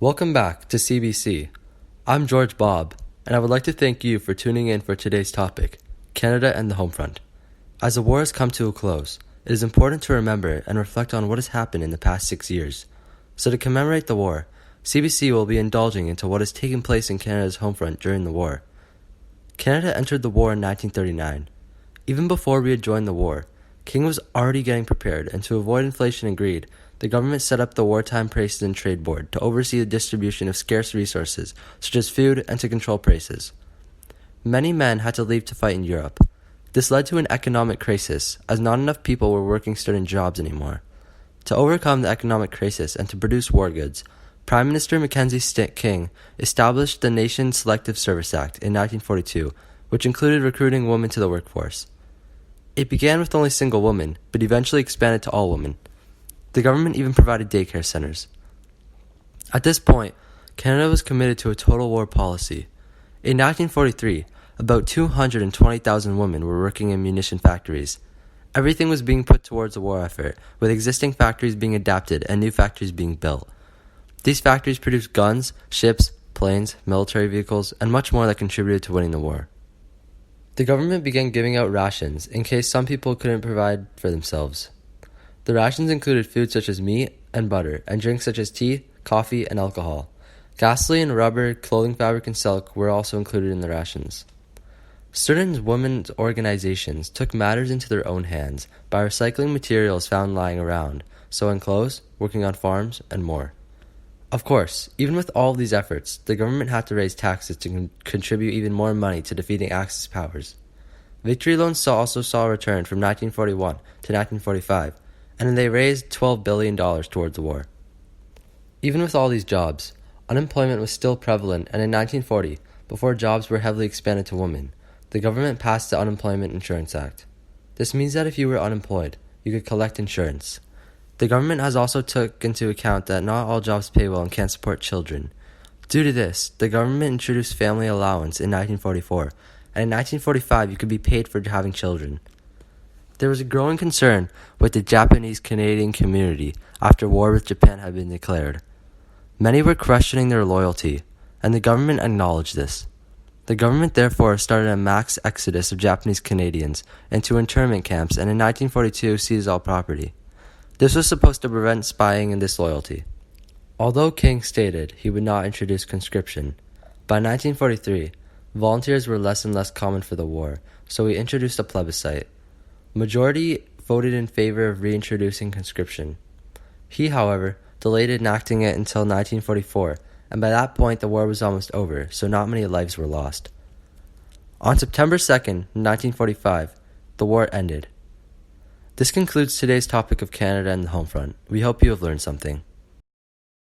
Welcome back to CBC. I'm George Bob, and I would like to thank you for tuning in for today's topic, Canada and the Homefront. As the war has come to a close, it is important to remember and reflect on what has happened in the past 6 years. So to commemorate the war, CBC will be indulging into what has taken place in Canada's Homefront during the war. Canada entered the war in 1939. Even before we had joined the war, King was already getting prepared, and to avoid inflation and greed, the government set up the Wartime Prices and Trade Board to oversee the distribution of scarce resources, such as food, and to control prices. Many men had to leave to fight in Europe. This led to an economic crisis, as not enough people were working certain jobs anymore. To overcome the economic crisis and to produce war goods, Prime Minister Mackenzie King established the Nation Selective Service Act in 1942, which included recruiting women to the workforce. It began with only single women, but eventually expanded to all women. The government even provided daycare centers. At this point, Canada was committed to a total war policy. In 1943, about 220,000 women were working in munition factories. Everything was being put towards the war effort, with existing factories being adapted and new factories being built. These factories produced guns, ships, planes, military vehicles, and much more that contributed to winning the war. The government began giving out rations in case some people couldn't provide for themselves. The rations included food such as meat and butter, and drinks such as tea, coffee, and alcohol. Gasoline, rubber, clothing fabric, and silk were also included in the rations. Certain women's organizations took matters into their own hands by recycling materials found lying around, sewing clothes, working on farms, and more. Of course, even with all of these efforts, the government had to raise taxes to contribute even more money to defeating Axis powers. Victory loans also saw a return from 1941 to 1945, and they raised $12 billion towards the war. Even with all these jobs, unemployment was still prevalent, and in 1940, before jobs were heavily expanded to women, the government passed the Unemployment Insurance Act. This means that if you were unemployed, you could collect insurance. The government has also took into account that not all jobs pay well and can't support children. Due to this, the government introduced family allowance in 1944, and in 1945 you could be paid for having children. There was a growing concern with the Japanese-Canadian community after war with Japan had been declared. Many were questioning their loyalty, and the government acknowledged this. The government therefore started a mass exodus of Japanese Canadians into internment camps, and in 1942 seized all property. This was supposed to prevent spying and disloyalty. Although King stated he would not introduce conscription, by 1943, volunteers were less and less common for the war, so he introduced a plebiscite. Majority voted in favor of reintroducing conscription. He, however, delayed enacting it until 1944, and by that point the war was almost over, so not many lives were lost. On September 2nd, 1945, the war ended. This concludes today's topic of Canada and the Homefront. We hope you have learned something.